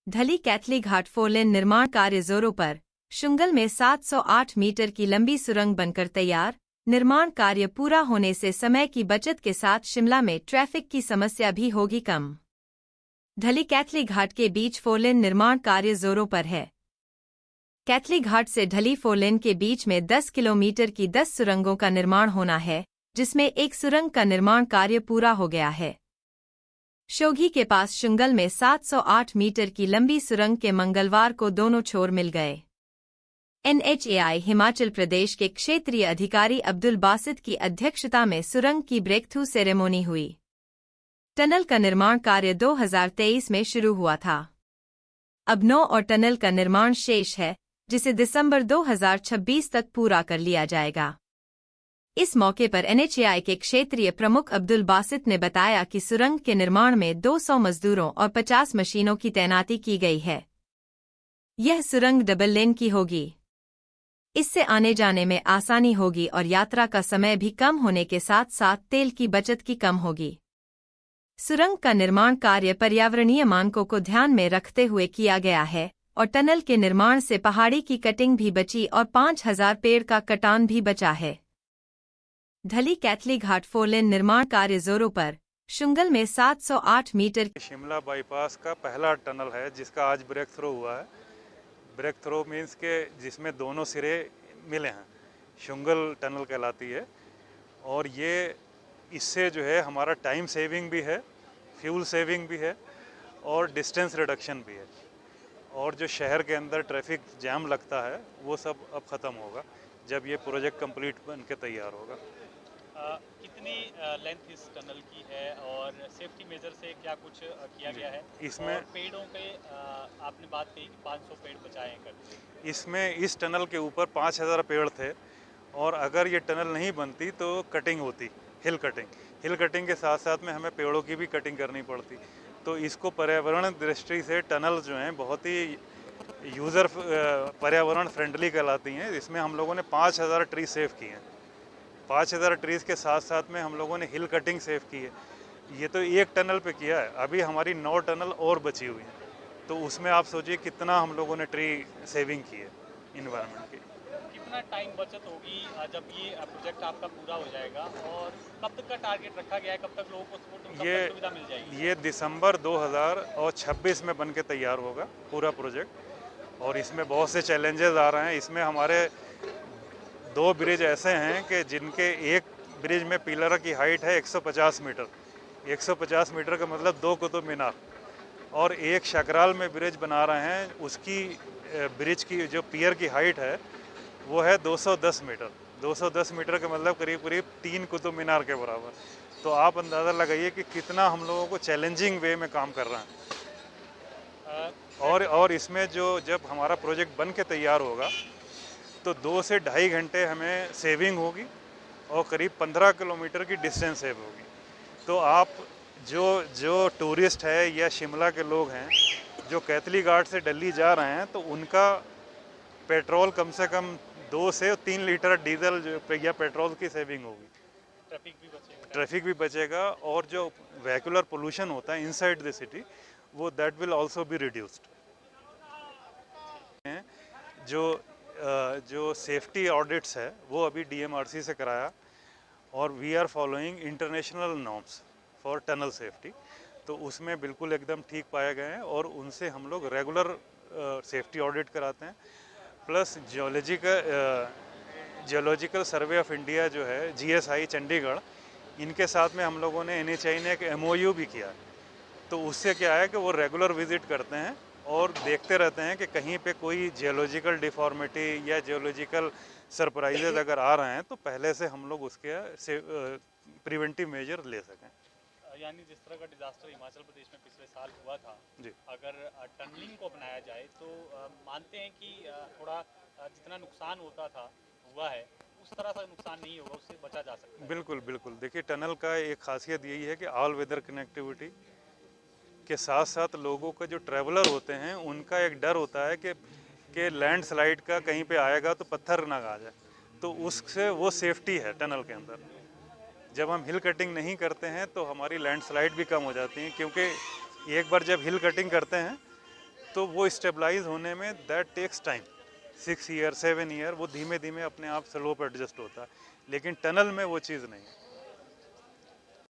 ढली कैथली घाट four lane निर्माण कार्य जोरों पर। शुंगल में 708 मीटर की लंबी सुरंग बनकर तैयार। निर्माण कार्य पूरा होने से समय की बचत के साथ शिमला में ट्रैफिक की समस्या भी होगी कम। ढली कैथली घाट के बीच फोरलेन निर्माण कार्य जोरों पर है। कैथली घाट से ढली फोरलेन के बीच में 10 किलोमीटर की 10 सुरंगों का निर्माण होना है, जिसमें एक सुरंग का निर्माण कार्य पूरा हो गया है। शोघी के पास शुंगल में 708 मीटर की लंबी सुरंग के मंगलवार को दोनों छोर मिल गए। NHAI हिमाचल प्रदेश के क्षेत्रीय अधिकारी अब्दुल बासित की अध्यक्षता में सुरंग की ब्रेकथ्रू सेरेमनी हुई। टनल का निर्माण कार्य 2023 में शुरू हुआ था। अब 9 और टनल का निर्माण शेष है, जिसे दिसंबर 2026 तक पूरा कर लिया जाएगा। इस मौके पर NHAI के क्षेत्रीय प्रमुख अब्दुल बासित ने बताया कि सुरंग के निर्माण में 200 मजदूरों और 50 मशीनों की तैनाती की गई है। यह सुरंग डबल लेन की होगी। इससे आने जाने में आसानी होगी और यात्रा का समय भी कम होने के साथ साथ तेल की बचत की कम होगी। सुरंग का निर्माण कार्य पर्यावरणीय मानकों को ध्यान में रखते हुए किया गया है और टनल के निर्माण से पहाड़ी की कटिंग भी बची और 5000 पेड़ का कटान भी बचा है। ढली कैथली घाट फोरलेन निर्माण कार्य जोरों पर। शुंगल में 708 मीटर शिमला बाईपास का पहला टनल है जिसका आज ब्रेक थ्रू हुआ है। ब्रेक थ्रू मीन्स के जिसमें दोनों सिरे मिले हैं, शुंगल टनल कहलाती है। और ये इससे जो है हमारा टाइम सेविंग भी है, फ्यूल सेविंग भी है और डिस्टेंस रिडक्शन भी है। और जो शहर के अंदर ट्रैफिक जैम लगता है वो सब अब ख़त्म होगा जब ये प्रोजेक्ट कंप्लीट बन के तैयार होगा। कितनी लेंथ इस टनल की है और सेफ्टी मेजर से क्या कुछ किया गया है इसमें? और पेड़ों के आपने बात कही कि 500 पेड़ बचाए हैं करके। इसमें इस टनल के ऊपर 5000 पेड़ थे और अगर ये टनल नहीं बनती तो कटिंग होती, हिल कटिंग। हिल कटिंग के साथ साथ में हमें पेड़ों की भी कटिंग करनी पड़ती। तो इसको पर्यावरण दृष्टि से टनल जो हैं बहुत ही यूज़र पर्यावरण फ्रेंडली कहलाती हैं। इसमें हम लोगों ने 5000 ट्री सेव किए हैं। 5000 ट्रीज़ के साथ साथ में हम लोगों ने हिल कटिंग सेव की है। ये तो एक टनल पे किया है, अभी हमारी 9 टनल और बची हुई हैं। तो उसमें आप सोचिए कितना हम लोगों ने ट्री सेविंग की है इन्वायरमेंट की। कितना टाइम बचत होगी जब ये प्रोजेक्ट आपका पूरा हो जाएगा और कब तक का टारगेट रखा गया है, कब तक लोगों को सुविधा मिल जाएगी? ये दिसंबर 2026 में बन के तैयार होगा पूरा प्रोजेक्ट। और इसमें बहुत से चैलेंजेस आ रहे हैं। इसमें हमारे 2 ब्रिज ऐसे हैं कि जिनके एक ब्रिज में पिलर की हाइट है 150 मीटर। 150 मीटर का मतलब 2 कुतुब मीनार। और एक शकराल में ब्रिज बना रहे हैं, उसकी ब्रिज की जो पियर की हाइट है वो है 210 मीटर। 210 मीटर का मतलब करीब करीब 3 कुतुब मीनार के बराबर। तो आप अंदाज़ा लगाइए कि कितना हम लोगों को चैलेंजिंग वे में काम कर रहे हैं। और इसमें जो जब हमारा प्रोजेक्ट बन के तैयार होगा तो 2 से ढाई घंटे हमें सेविंग होगी और करीब 15 किलोमीटर की डिस्टेंस सेव होगी। तो आप जो टूरिस्ट है या शिमला के लोग हैं जो कैथली घाट से दिल्ली जा रहे हैं तो उनका पेट्रोल कम से कम 2 से 3 लीटर डीजल या पेट्रोल की सेविंग होगी। ट्रैफिक भी बचेगा और जो वेहिकुलर पोल्यूशन होता है इनसाइड द सिटी वो that will also be reduced. जो सेफ्टी ऑडिट्स है वो अभी DMRC से कराया और we are following international norms for tunnel safety. तो उसमें बिल्कुल एकदम ठीक पाए गए हैं और उनसे हम लोग रेगुलर सेफ्टी ऑडिट कराते हैं। Plus geological survey of India जो है GSI चंडीगढ़, इनके साथ में हम लोगों ने NHAI ने एक MOU भी किया। तो उससे क्या है कि वो रेगुलर विजिट करते हैं और देखते रहते हैं कि कहीं पे कोई जियोलॉजिकल डिफॉर्मिटी या जियोलॉजिकल सरप्राइजेज अगर आ रहे हैं तो पहले से हम लोग उसके प्रिवेंटिव मेजर ले सकें। यानी जिस तरह का डिजास्टर हिमाचल प्रदेश में पिछले साल हुआ था जी, अगर टनलिंग को अपनाया जाए तो मानते हैं कि थोड़ा जितना नुकसान होता था हुआ है उस तरह का नुकसान नहीं होगा, उससे बचा जा सकता है। बिल्कुल बिल्कुल। देखिए टनल का एक खासियत यही है कि ऑल वेदर कनेक्टिविटी के साथ साथ लोगों का जो ट्रैवलर होते हैं उनका एक डर होता है कि लैंडस्लाइड का कहीं पे आएगा तो पत्थर ना आ जाए। तो उससे वो सेफ्टी है टनल के अंदर। जब हम हिल कटिंग नहीं करते हैं तो हमारी लैंडस्लाइड भी कम हो जाती हैं, क्योंकि एक बार जब हिल कटिंग करते हैं तो वो स्टेबलाइज होने में that takes time, 6 year 7 year, वो धीमे धीमे अपने आप स्लोप एडजस्ट होता है। लेकिन टनल में वो चीज़ नहीं है।